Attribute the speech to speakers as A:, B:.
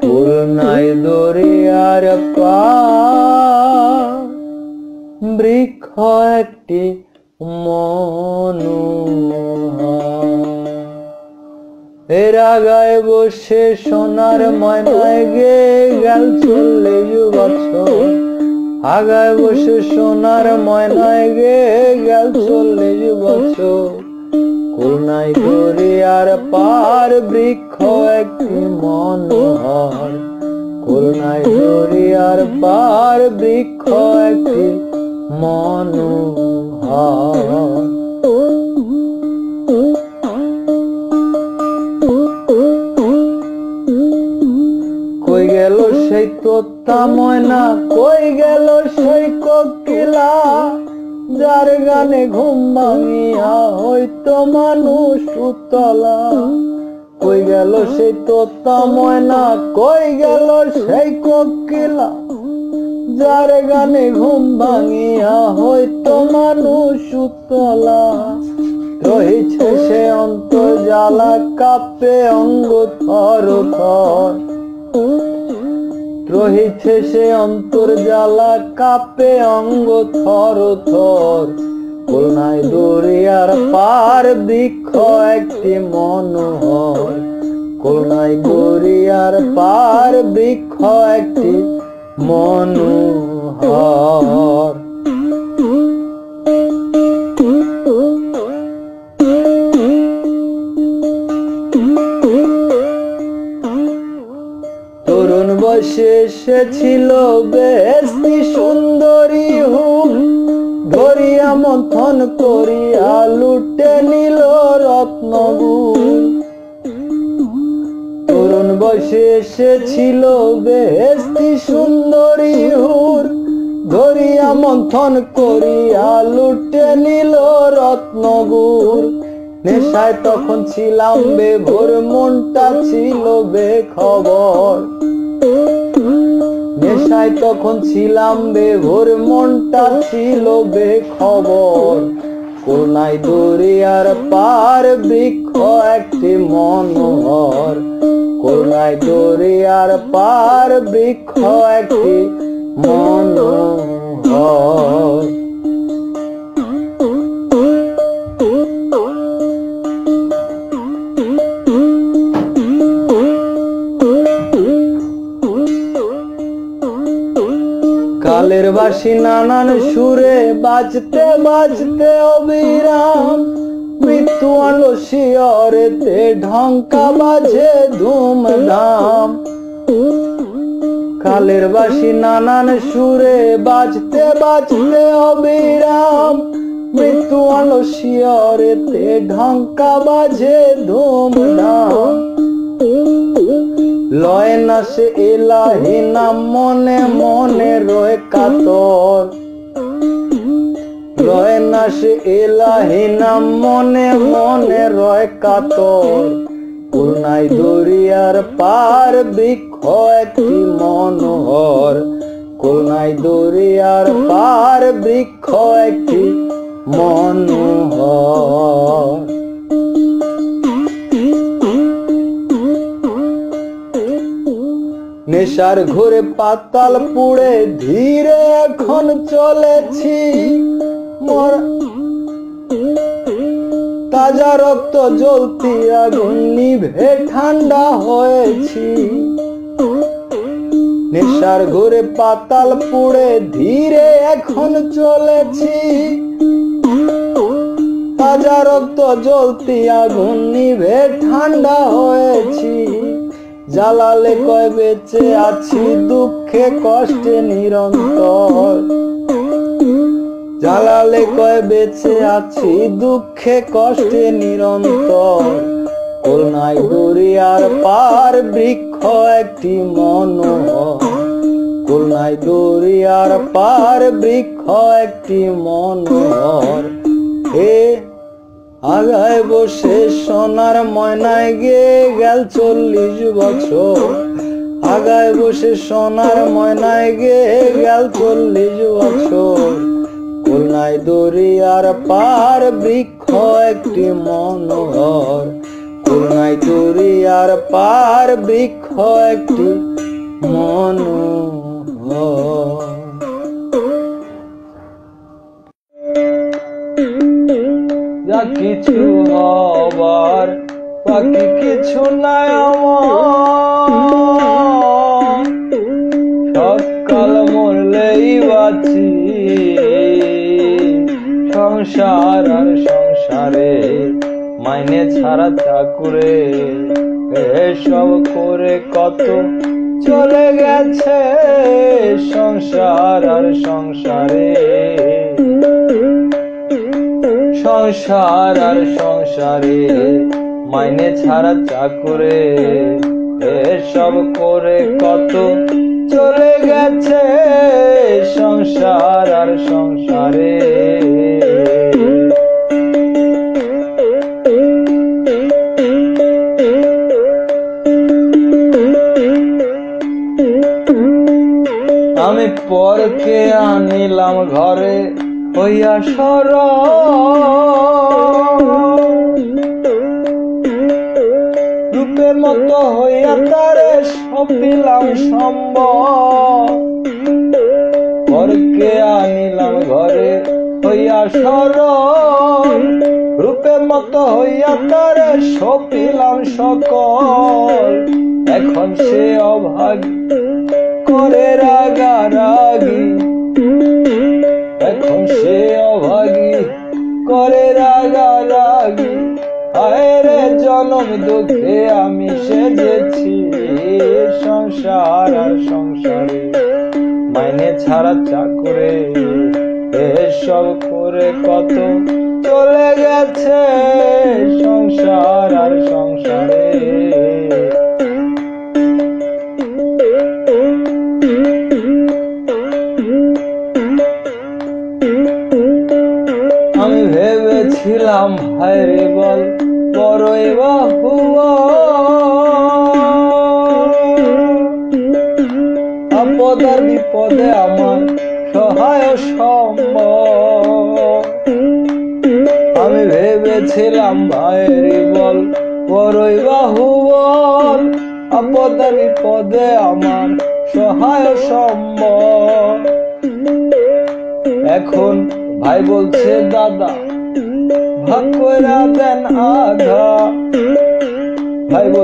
A: খুলনাই দরিয়ার পার বৃক্ষ একটি মনোহর। এর আগায় বসে সোনার ময়নায় গে গেল 40 বছর। আগায় বসে সোনার ময়নায় গে গেল 40 বছর। খুলনাই দরিয়ার পার বৃক্ষ একটি মনোহর। খুলনাই দরিয়ার পার বৃক্ষ একটি মনোহর। কই গেল সেই তোতা ময়না, কই গেল সেই কোকিলা, যার গানে ঘুম ভাঙিয়া হইতো মানুষ উতলা। কই গেল সেই তোতা ময়না, কই গেল সেই কোকিলা, যার গানে ঘুম ভাঙিয়া হইতো মানুষ উতলা। রহিছে সে অন্তর জ্বালা, কাঁপে অঙ্গ থর থর। রহিছে সে অন্তর জ্বালা, কাঁপে অঙ্গ থর থর। খুলনাই দরিয়ার পার বৃক্ষ একটি মনোহর। খুলনাই দরিয়ার পার বৃক্ষ একটি মনোহর। তরুণ বয়সে এসেছিল বেশি সুন্দরী হুম, ধরিয়া মন্থন করিয়া লুটে নিল রত্নগুণ। তরুণ বয়সে এসেছিল বেশি সুন্দরী হুর, ধরিয়া মন্থন করিয়া লুটে নিল রত্নগুণ। নেশায় তখন ছিলাম বেভোর, মনটা ছিল বেখবর। নেশায় তখন ছিলাম বেভোর, মনটা ছিল বেখবর। খুলনাই দরিয়ার পার বৃক্ষ একটি মনোহর। খুলনাই দরিয়ার পার বৃক্ষ একটি মনোহর। কালের বাঁশি নানান সুরে বাজতে বাজতে অবিরাম, মৃত্যু আলো শিয়রেতে ঢঙ্কা বাজে ধুমধাম। কালের বাঁশি নানান সুরে বাজতে বাজতে অবিরাম, মৃত্যু আলো শিয়রেতে ঢঙ্কা বাজে ধুমধাম। লয় না সে এলাহি নাম, মনে মনে রয়ে কাতর। লয় না সে এলাহি নাম, মনে মনে রয়ে কাতর। খুলনাই দরিয়ার পার বৃক্ষ একটি মনোহর। খুলনাই দরিয়ার পার বৃক্ষ একটি মনোহর। নেশার ঘুরে পাতাল পুড়ে ধীরে এখন চলেছি, তাজা রক্ত জ্বলতি আগুন নিভে ঠান্ডা হয়েছি। নেশার ঘুরে পাতাল পুড়ে ধীরে এখন চলেছি, তাজা রক্ত জ্বলতি আগুন নিভে ঠান্ডা হয়েছি। জ্বালালে কয় বেঁচে আছি, দুঃখে কষ্টে নিরন্তর। জ্বালালে কয় বেঁচে আছি, দুঃখে কষ্টে নিরন্তর। খুলনাই দরিয়ার পার বৃক্ষ একটি মনোহর। খুলনাই দরিয়ার পার বৃক্ষ একটি মনোহর। হে আগায় বসে সোনার ময়নায় গে গেল 40 বছর। আগায় বসে সোনার ময়নায় গে গেল 40 বছর। খুলনাই দরিয়ার পার বৃক্ষ একটি মনোহর। ফুল নাই তুরি আর পার বৃক্ষ একটি মনোহর। যা কিছু হবার বাকি কিছু নাই আমার, সকাল মরলেই বাঁচি সংসার আর সংসারে মাইনে ছাড়া চাকুরে এসব করে কত চলে গেছে সংসার আর সংসারে, সংসার আর সংসারে মাইনে ছাড়া চাকুরে এসব করে কত চলে গেছে সংসার আর সংসারে। আমি পরকে আনিলাম ঘরে হইয়া সর, রূপের মতো হইয়া তারে সপিলাম সম্ভব। পরকে আনিলাম ঘরে হইয়া সর, রূপের মতো হইয়া তারে সপিলাম সকল। এখন সে অভাগী করে রাগারাগি, এখন সে অভাগী করে রাগারাগি। হায় রে জনম দুঃখে আমি সেজেছি সংসার আর সংসারে মাইনে ছাড়া চাকুরে এসব করে কত চলে গেছে সংসার আর সংসারে। আমি ভেবেছিলাম ভাইরে বল বড়ই বাহুয়া, আপদ আর বিপদে আমার সহায় সম্ভব। আমি ভেবেছিলাম ভাইরে বল বড়ই বাহুবল, আপদ আর বিপদে আমার সহায় সম্ভব। এখন ভাই বলছে দাদা ভাগ কইরা দেন আধা, ভাই